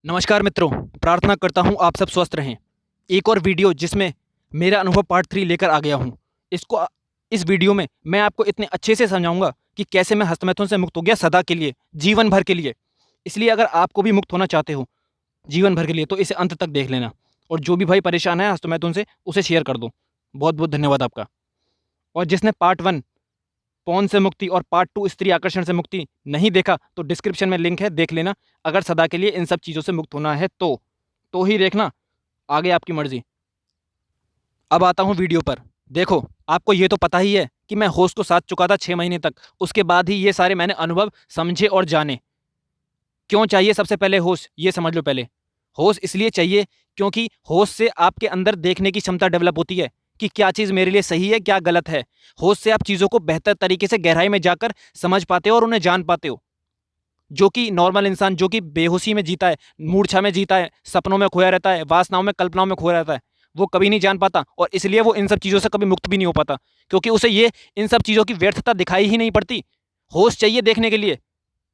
नमस्कार मित्रों, प्रार्थना करता हूँ आप सब स्वस्थ रहें। एक और वीडियो जिसमें मेरा अनुभव पार्ट 3 लेकर आ गया हूँ। इस वीडियो में मैं आपको इतने अच्छे से समझाऊंगा कि कैसे मैं हस्तमैथुन से मुक्त हो गया सदा के लिए, जीवन भर के लिए। इसलिए अगर आपको भी मुक्त होना चाहते हो जीवन भर के लिए तो इसे अंत तक देख लेना। और जो भी भाई परेशान है हस्तमैथुन से उसे शेयर कर दो। बहुत बहुत धन्यवाद आपका। और जिसने पार्ट 1 पौन से मुक्ति और पार्ट 2 स्त्री आकर्षण से मुक्ति नहीं देखा तो डिस्क्रिप्शन में लिंक है, देख लेना। अगर सदा के लिए इन सब चीज़ों से मुक्त होना है तो ही देखना, आगे आपकी मर्जी। अब आता हूँ वीडियो पर। देखो, आपको ये तो पता ही है कि मैं होश को साध चुका था 6 महीने तक। उसके बाद ही ये सारे मैंने अनुभव समझे और जाने। क्यों चाहिए सबसे पहले होश, ये समझ लो पहले। होश इसलिए चाहिए क्योंकि होश से आपके अंदर देखने की क्षमता डेवलप होती है कि क्या चीज़ मेरे लिए सही है, क्या गलत है। होश से आप चीज़ों को बेहतर तरीके से गहराई में जाकर समझ पाते हो और उन्हें जान पाते हो। जो कि नॉर्मल इंसान जो कि बेहोशी में जीता है, मूर्छा में जीता है, सपनों में खोया रहता है, वासनाओं में, कल्पनाओं में खोया रहता है, वो कभी नहीं जान पाता और इसलिए वो इन सब चीज़ों से कभी मुक्त भी नहीं हो पाता, क्योंकि उसे ये इन सब चीज़ों की व्यर्थता दिखाई ही नहीं पड़ती। होश चाहिए देखने के लिए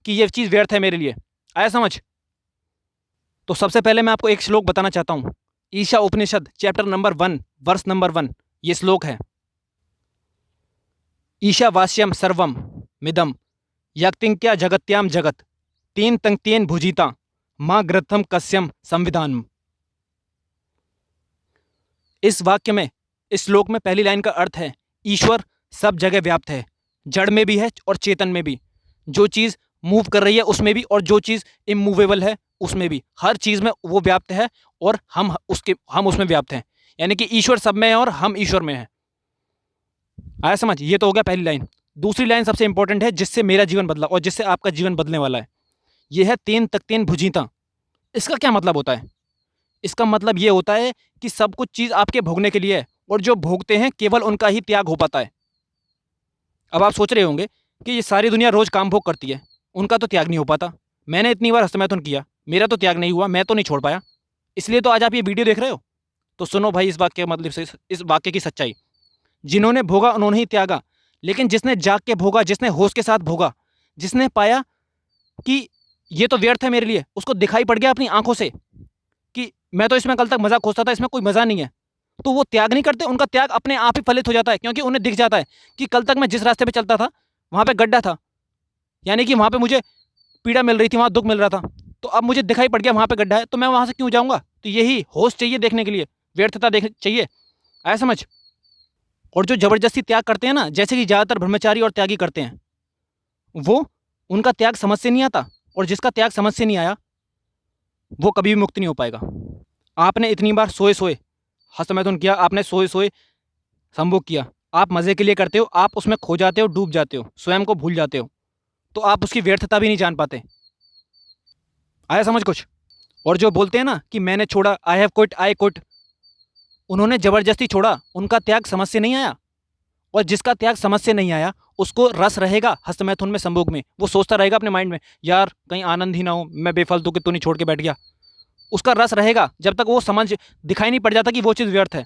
कि ये चीज़ व्यर्थ है मेरे लिए। आया समझ? तो सबसे पहले मैं आपको एक श्लोक बताना चाहता हूँ। ईशा उपनिषद चैप्टर नंबर 1 वर्स नंबर 1 ये श्लोक है। ईशावास्यम सर्वम मिदम यक्तिंक्या जगत्याम जगत तीन तंक्तियन भुजिता माँ ग्रथम कस्यम संविधानम। इस वाक्य में, इस श्लोक में पहली लाइन का अर्थ है ईश्वर सब जगह व्याप्त है, जड़ में भी है और चेतन में भी। जो चीज़ मूव कर रही है उसमें भी और जो चीज़ इमूवेबल है उसमें भी, हर चीज़ में वो व्याप्त है और हम उसमें व्याप्त हैं। यानी कि ईश्वर सब में है और हम ईश्वर में हैं। आया समझ? ये तो हो गया पहली लाइन। दूसरी लाइन सबसे इंपॉर्टेंट है, जिससे मेरा जीवन बदला और जिससे आपका जीवन बदलने वाला है। यह है तीन तख्तीन भुजीता। इसका क्या मतलब होता है? इसका मतलब ये होता है कि सब कुछ चीज़ आपके भोगने के लिए है और जो भोगते हैं केवल उनका ही त्याग हो पाता है। अब आप सोच रहे होंगे कि ये सारी दुनिया रोज काम भोग करती है, उनका तो त्याग नहीं हो पाता। मैंने इतनी बार हस्तमैथुन किया, मेरा तो त्याग नहीं हुआ, मैं तो नहीं छोड़ पाया। इसलिए तो आज आप ये वीडियो देख रहे हो। तो सुनो भाई इस वाक्य मतलब से, इस वाक्य की सच्चाई। जिन्होंने भोगा उन्होंने ही त्यागा, लेकिन जिसने जाग के भोगा, जिसने होश के साथ भोगा, जिसने पाया कि ये तो व्यर्थ है मेरे लिए, उसको दिखाई पड़ गया अपनी आंखों से कि मैं तो इसमें कल तक मजा खोजता था, इसमें कोई मजा नहीं है, तो वो त्याग नहीं करते। उनका त्याग अपने आप ही फलित हो जाता है, क्योंकि उन्हें दिख जाता है कि कल तक मैं जिस रास्ते पे चलता था वहां पे गड्ढा था, यानी कि वहां पे मुझे पीड़ा मिल रही थी, वहां दुख मिल रहा था। तो अब मुझे दिखाई पड़ गया वहां पे गड्ढा है, तो मैं वहां से क्यों जाऊंगा? तो यही होश चाहिए देखने के लिए, व्यर्थता देख चाहिए। आया समझ? और जो जबरदस्ती त्याग करते हैं ना, जैसे कि ज्यादातर ब्रह्मचारी और त्यागी करते हैं, वो उनका त्याग समझ से नहीं आता, और जिसका त्याग समझ से नहीं आया वो कभी भी मुक्त नहीं हो पाएगा। आपने इतनी बार सोए सोए हस्तमैथुन किया, आपने सोए सोए संभोग किया, आप मजे के लिए करते हो, आप उसमें खो जाते हो, डूब जाते हो, स्वयं को भूल जाते हो, तो आप उसकी व्यर्थता भी नहीं जान पाते। आया समझ कुछ? और जो बोलते हैं ना कि मैंने छोड़ा, I have quit, I quit, उन्होंने जबरदस्ती छोड़ा, उनका त्याग समझ से नहीं आया। और जिसका त्याग समझ से नहीं आया उसको रस रहेगा हस्तमैथुन में, संभोग में। वो सोचता रहेगा अपने माइंड में, यार कहीं आनंद ही ना हो, मैं बेफालतू के तो नहीं छोड़ के बैठ गया। उसका रस रहेगा जब तक वो समझ दिखाई नहीं पड़ जाता कि वो चीज़ व्यर्थ है।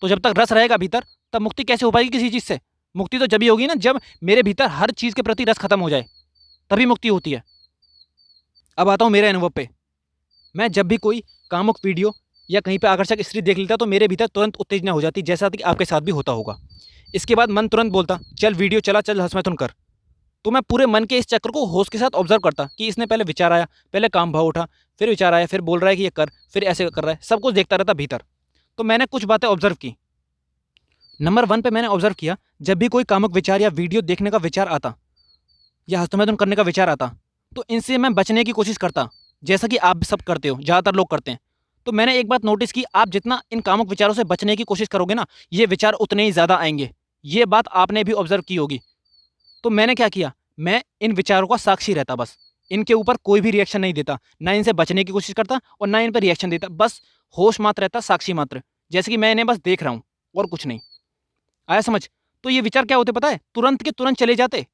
तो जब तक रस रहेगा भीतर, तब मुक्ति कैसे हो पाएगी किसी चीज़ से? मुक्ति तो जब ही होगी ना जब मेरे भीतर हर चीज़ के प्रति रस खत्म हो जाए, तभी मुक्ति होती है। अब आता हूँ मेरे अनुभव पे। मैं जब भी कोई कामुक वीडियो या कहीं पे आकर्षक स्त्री देख लेता तो मेरे भीतर तुरंत उत्तेजना हो जाती, जैसा कि आपके साथ भी होता होगा। इसके बाद मन तुरंत बोलता, चल वीडियो चला, चल हस्तमैथुन कर। तो मैं पूरे मन के इस चक्र को होश के साथ ऑब्जर्व करता कि इसने पहले विचार आया, पहले काम भाव उठा, फिर विचार आया, फिर बोल रहा है कि ये कर, फिर ऐसे कर रहा है, सब कुछ देखता रहता भीतर। तो मैंने कुछ बातें ऑब्जर्व की। नंबर 1 पे मैंने ऑब्जर्व किया, जब भी कोई कामुक विचार या वीडियो देखने का विचार आता या हस्तमैथुन करने का विचार आता, तो इनसे मैं बचने की कोशिश करता, जैसा कि आप सब करते हो, ज़्यादातर लोग करते हैं। तो मैंने एक बात नोटिस की, आप जितना इन कामुक विचारों से बचने की कोशिश करोगे ना, ये विचार उतने ही ज़्यादा आएंगे। ये बात आपने भी ऑब्जर्व की होगी। तो मैंने क्या किया, मैं इन विचारों का साक्षी रहता, बस इनके ऊपर कोई भी रिएक्शन नहीं देता, ना इनसे बचने की कोशिश करता और ना इन पर रिएक्शन देता, बस होश मात्र रहता, साक्षी मात्र, जैसे कि मैं इन्हें बस देख रहा हूँ और कुछ नहीं। आया समझ? तो ये विचार क्या होते पता है? तुरंत के तुरंत चले जाते।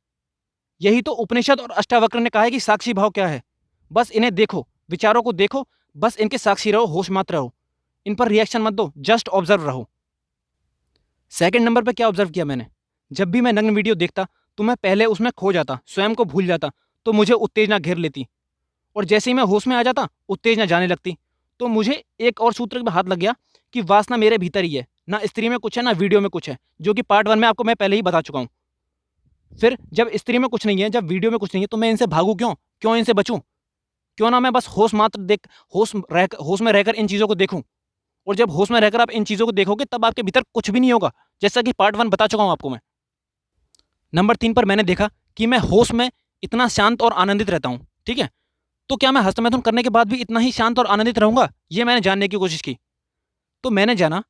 यही तो उपनिषद और अष्टावक्र ने कहा है कि साक्षी भाव क्या है। बस इन्हें देखो, विचारों को देखो, बस इनके साक्षी रहो, होश मात्र रहो, इन पर रिएक्शन मत दो, जस्ट ऑब्जर्व रहो। सेकंड नंबर पे क्या ऑब्जर्व किया मैंने, जब भी मैं नग्न वीडियो देखता तो मैं पहले उसमें खो जाता, स्वयं को भूल जाता, तो मुझे उत्तेजना घेर लेती और जैसे ही मैं होश में आ जाता उत्तेजना जाने लगती। तो मुझे एक और सूत्र में हाथ लग गया कि वासना मेरे भीतर ही है, ना स्त्री में कुछ है ना वीडियो में कुछ है, जो कि पार्ट 1 में आपको मैं पहले ही बता चुका हूँ। फिर जब स्त्री में कुछ नहीं है, जब वीडियो में कुछ नहीं है, तो मैं इनसे भागूँ क्यों? क्यों इनसे बचूँ? क्यों ना मैं बस होश में रहकर इन चीज़ों को देखूँ। और जब होश में रहकर आप इन चीज़ों को देखोगे तब आपके भीतर कुछ भी नहीं होगा, जैसा कि पार्ट 1 बता चुका हूँ आपको मैं। नंबर 3 पर मैंने देखा कि मैं होश में इतना शांत और आनंदित रहता हूँ, ठीक है? तो क्या मैं हस्तमैथुन करने के बाद भी इतना ही शांत और आनंदित रहूँगा? ये मैंने जानने की कोशिश की। तो मैंने जाना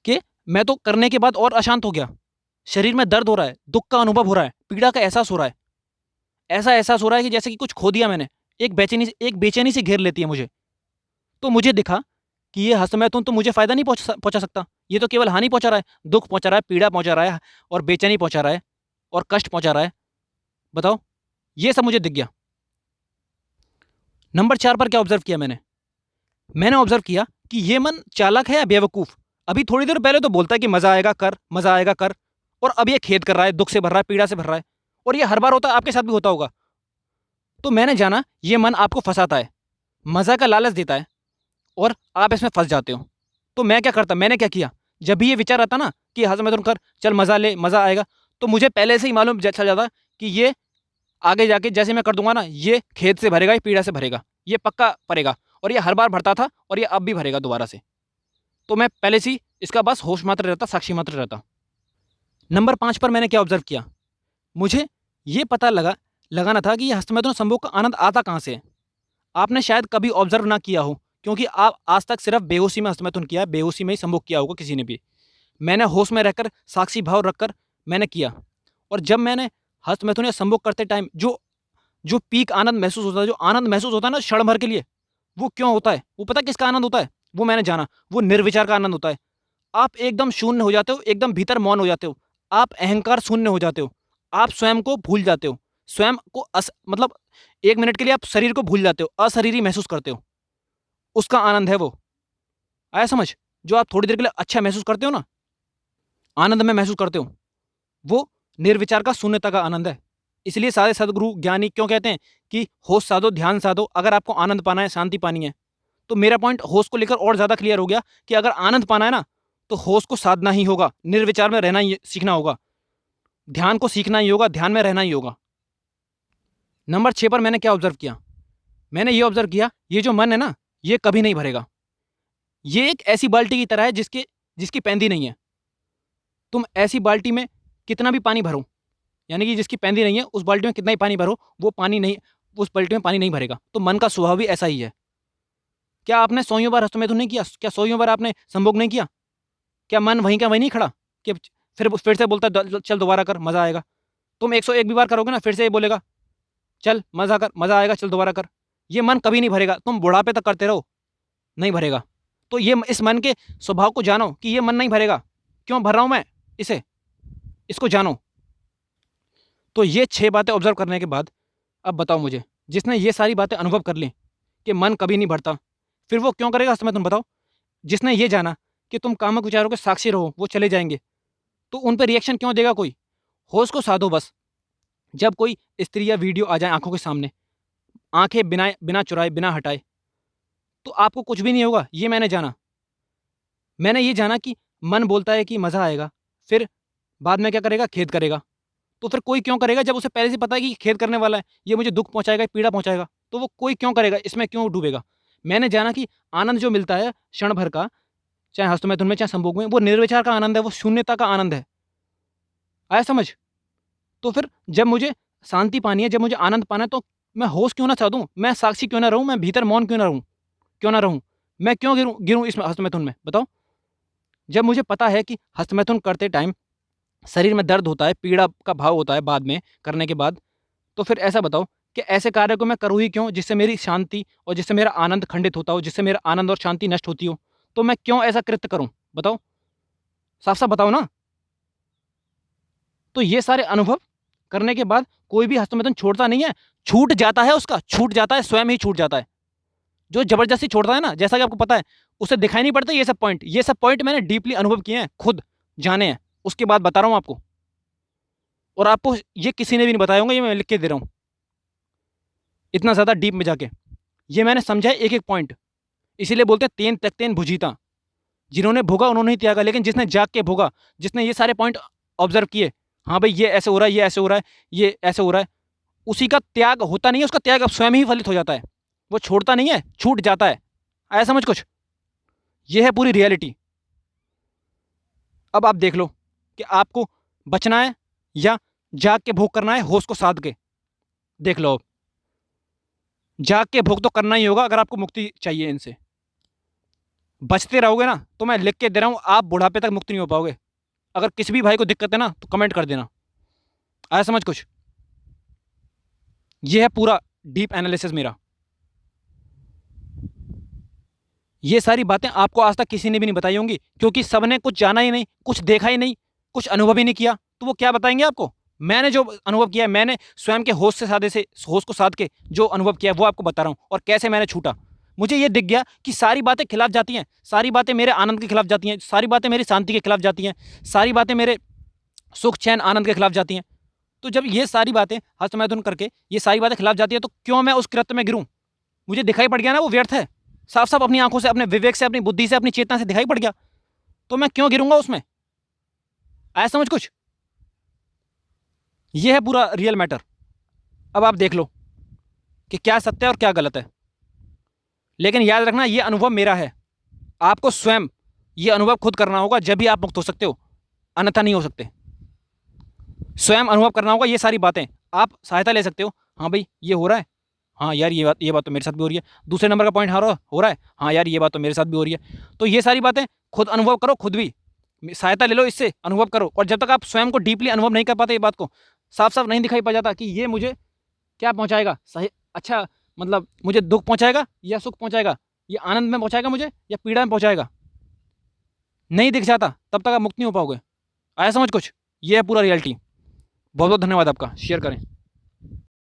कि मैं तो करने के बाद और अशांत हो गया। शरीर में दर्द हो रहा है, दुःख का अनुभव हो रहा है, पीड़ा का एहसास हो रहा है। ऐसा एहसास हो रहा है कि जैसे कि कुछ खो दिया मैंने। एक बेचैनी से घेर लेती है मुझे। तो मुझे दिखा कि ये हस्तमैथुन तो मुझे फ़ायदा नहीं पहुँचा सकता। ये तो केवल हानि पहुँचा रहा है, दुःख पहुँचा रहा है, पीड़ा पहुँचा रहा है और बेचैनी पहुँचा रहा है और कष्ट पहुँचा रहा है। बताओ? ये सब मुझे दिख गया। नंबर 4 पर क्या ऑब्ज़र्व किया मैंने? मैंने ऑब्ज़र्व किया कि ये मन चालाक है या बेवकूफ़? अभी थोड़ी देर पहले तो बोलता है कि मज़ा आएगा कर, मज़ा आएगा कर, और अब ये खेद कर रहा है, दुःख से भर रहा है, पीड़ा से भर रहा है। और ये हर बार होता है, आपके साथ भी होता होगा। तो मैंने जाना ये मन आपको फँसाता है, मज़ा का लालच देता है और आप इसमें फँस जाते हो। तो मैं क्या करता, मैंने क्या किया, जब भी ये विचार आता ना कि हस्तमैथुन कर, चल मज़ा ले, मज़ा आएगा, तो मुझे पहले से ही मालूम चल जाता कि ये आगे जाके जैसे मैं कर दूँगा ना, ये खेद से भरेगा, ये पीड़ा से भरेगा, ये पक्का भरेगा। और ये हर बार भरता था और ये अब भी भरेगा दोबारा से। तो मैं पहले से ही इसका बस होश मात्र रहता, साक्षी मात्र रहता। नंबर 5 पर मैंने क्या ऑब्ज़र्व किया, मुझे ये पता लगाना था कि ये हस्तमैथुन संभोग का आनंद आता कहाँ से है। आपने शायद कभी ऑब्ज़र्व ना किया हो, क्योंकि आप आज तक सिर्फ़ बेहोशी में हस्तमैथुन किया है, बेहोशी में ही संभोग किया होगा किसी ने भी। मैंने होश में रहकर, साक्षी भाव रखकर मैंने किया। और जब मैंने हस्तमैथुन या संभोग करते टाइम जो जो पीक आनंद महसूस होता है, जो आनंद महसूस होता है ना क्षण भर के लिए, वो क्यों होता है? वो पता है किसका आनंद होता है? वो मैंने जाना, वो निर्विचार का आनंद होता है। आप एकदम शून्य हो जाते हो, एकदम भीतर मौन हो जाते हो। आप अहंकार शून्य हो जाते हो। आप स्वयं को भूल जाते हो। स्वयं को मतलब 1 मिनट के लिए आप शरीर को भूल जाते हो, अशरीरी महसूस करते हो। उसका आनंद है वो। आया समझ? जो आप थोड़ी देर के लिए अच्छा महसूस करते हो ना, आनंद में महसूस करते हो, वो निर्विचार का शून्यता का आनंद है। इसलिए सारे सद्गुरु, ज्ञानी क्यों कहते हैं कि होश साधो, ध्यान साधो, अगर आपको आनंद पाना है, शांति पानी है। तो मेरा पॉइंट होश को लेकर और ज़्यादा क्लियर हो गया कि अगर आनंद पाना है ना, तो होश को साधना ही होगा, निर्विचार में रहना ही सीखना होगा, ध्यान को सीखना ही होगा, ध्यान में रहना ही होगा। नंबर 6 पर मैंने क्या ऑब्ज़र्व किया? मैंने ये ऑब्ज़र्व किया, ये जो मन है ना, ये कभी नहीं भरेगा। ये एक ऐसी बाल्टी की तरह है जिसकी पैंदी नहीं है। तुम ऐसी बाल्टी में कितना भी पानी भरो, यानी कि जिसकी पैंदी नहीं है, उस बाल्टी में कितना ही पानी भरो, वो पानी नहीं, उस बाल्टी में पानी नहीं भरेगा। तो मन का स्वभाव भी ऐसा ही है। क्या आपने सौयों बार हस्तमैथुन नहीं किया? क्या सौयों बार आपने संभोग नहीं किया? क्या मन वहीं का वहीं नहीं खड़ा कि फिर से बोलता है चल दोबारा कर, मज़ा आएगा। तुम 101 भी बार करोगे ना, फिर से ये बोलेगा चल मज़ा कर, मज़ा आएगा, चल दोबारा कर। ये मन कभी नहीं भरेगा, तुम बुढ़ापे तक करते रहो, नहीं भरेगा। तो ये इस मन के स्वभाव को जानो कि ये मन नहीं भरेगा, क्यों भर रहा हूँ मैं इसे, इसको जानो। तो ये 6 बातें ऑब्ज़र्व करने के बाद अब बताओ मुझे, जिसने ये सारी बातें अनुभव कर लीं कि मन कभी नहीं भरता, फिर वो क्यों करेगा हस्तमैथुन, तुम बताओ? जिसने ये जाना कि तुम कामुक विचारों के साक्षी रहो, वो चले जाएँगे, तो उन पे रिएक्शन क्यों देगा कोई? होश को साधो बस। जब कोई स्त्री या वीडियो आ जाए आँखों के सामने, आँखें बिना बिना चुराए, बिना हटाए, तो आपको कुछ भी नहीं होगा, ये मैंने जाना। मैंने ये जाना कि मन बोलता है कि मज़ा आएगा, फिर बाद में क्या करेगा? खेद करेगा। तो फिर कोई क्यों करेगा जब उसे पहले से पता है कि खेद करने वाला है, ये मुझे दुःख पहुँचाएगा, पीड़ा पहुँचाएगा, तो वो कोई क्यों करेगा? इसमें क्यों डूबेगा? मैंने जाना कि आनंद जो मिलता है क्षण भर का, चाहे हस्तमैथुन में, चाहे संभोग में, वो निर्विचार का आनंद है, वो शून्यता का आनंद है। आया समझ? तो फिर जब मुझे शांति पानी है, जब मुझे आनंद पाना है, तो मैं होश क्यों ना साधूँ? मैं साक्षी क्यों ना रहूँ? मैं भीतर मौन क्यों ना रहूँ? मैं क्यों गिरूँ गिरूँ इस हस्तमैथुन में? बताओ? जब मुझे पता है कि हस्तमैथुन करते टाइम शरीर में दर्द होता है, पीड़ा का भाव होता है बाद में करने के बाद, तो फिर ऐसा बताओ कि ऐसे कार्य को मैं करूँ ही क्यों जिससे मेरी शांति और जिससे मेरा आनंद खंडित होता हो, जिससे मेरा आनंद और शांति नष्ट होती हो? तो मैं क्यों ऐसा कृत्य करूँ? बताओ? साफ-साफ बताओ ना? तो ये सारे अनुभव करने के बाद कोई भी हस्तमैथुन छोड़ता नहीं है, छूट जाता है उसका, छूट जाता है, स्वयं ही छूट जाता है। जो ज़बरदस्ती छोड़ता है ना, जैसा कि आपको पता है, उसे दिखाई नहीं पड़ता ये सब पॉइंट मैंने डीपली अनुभव किए हैं, खुद जाने हैं, उसके बाद बता रहा हूँ आपको। और आपको ये किसी ने भी नहीं बताया होगा, ये मैं लिख के दे रहा हूँ। इतना ज़्यादा डीप में जाके। ये मैंने समझा है एक एक पॉइंट। इसीलिए बोलते हैं तेन तकतेन भुजीता। जिन्होंने भोगा उन्होंने ही त्यागा, लेकिन जिसने जाग के भोगा, जिसने ये सारे पॉइंट ऑब्जर्व किए, हाँ भाई ये ऐसे हो रहा है, ये ऐसे हो रहा है, ये ऐसे हो रहा है, उसी का त्याग होता नहीं है, उसका त्याग अब स्वयं ही फलित हो जाता है। वो छोड़ता नहीं है, छूट जाता है। आया समझ कुछ? ये है पूरी रियलिटी। अब आप देख लो कि आपको बचना है या जाग के भोग करना है होश को साध के। देख लो, अब जाग के भोग तो करना ही होगा अगर आपको मुक्ति चाहिए इनसे। बचते रहोगे ना तो मैं लिख के दे रहा हूं, आप बुढ़ापे तक मुक्त नहीं हो पाओगे। अगर किसी भी भाई को दिक्कत है ना तो कमेंट कर देना। आया समझ कुछ? ये है पूरा डीप एनालिसिस मेरा। ये सारी बातें आपको आज तक किसी ने भी नहीं बताई होंगी, क्योंकि सबने कुछ जाना ही नहीं, कुछ देखा ही नहीं, कुछ अनुभव ही नहीं किया, तो वो क्या बताएंगे आपको। मैंने जो अनुभव किया है, मैंने स्वयं के होश को साध के जो अनुभव किया है वो आपको बता रहा हूँ, और कैसे मैंने छूटा। मुझे ये दिख गया कि सारी बातें खिलाफ जाती हैं, सारी बातें मेरे आनंद के खिलाफ जाती हैं, सारी बातें मेरी शांति के खिलाफ जाती हैं, सारी बातें मेरे सुख चैन आनंद के खिलाफ जाती हैं। तो जब ये सारी बातें हस्तमैथुन करके ये सारी बातें खिलाफ जाती है, तो क्यों मैं उस कृत्य में गिरूं? मुझे दिखाई पड़ गया ना वो व्यर्थ है। साफ साफ अपनी आंखों से, अपने विवेक से, अपनी बुद्धि से, अपनी चेतना से दिखाई पड़ गया, तो मैं क्यों गिरूंगा उसमें। आया समझ कुछ? यह है पूरा रियल मैटर। अब आप देख लो कि क्या सत्य है और क्या गलत है, लेकिन याद रखना यह अनुभव मेरा है। आपको स्वयं यह अनुभव खुद करना होगा, जब भी आप मुक्त हो सकते हो, अन्यथा नहीं हो सकते। स्वयं अनुभव करना होगा ये सारी बातें। आप सहायता ले सकते हो, हाँ भाई ये हो रहा है, हाँ यार ये बात तो मेरे साथ भी हो रही है। दूसरे नंबर का पॉइंट हो रहा है, हाँ यार ये बात तो मेरे साथ भी हो रही है। तो ये सारी बातें खुद अनुभव करो, खुद भी सहायता ले लो, इससे अनुभव करो। और जब तक आप स्वयं को डीपली अनुभव नहीं कर पाते, ये बात को साफ साफ नहीं दिखाई पड़ जाता कि ये मुझे क्या पहुंचाएगा, सही अच्छा मतलब मुझे दुख पहुंचाएगा या सुख पहुंचाएगा, ये आनंद में पहुंचाएगा मुझे या पीड़ा में पहुंचाएगा, नहीं दिख जाता, तब तक आप मुक्त नहीं हो पाओगे। आया समझ कुछ? ये है पूरा रियलिटी। बहुत बहुत धन्यवाद आपका। शेयर करें।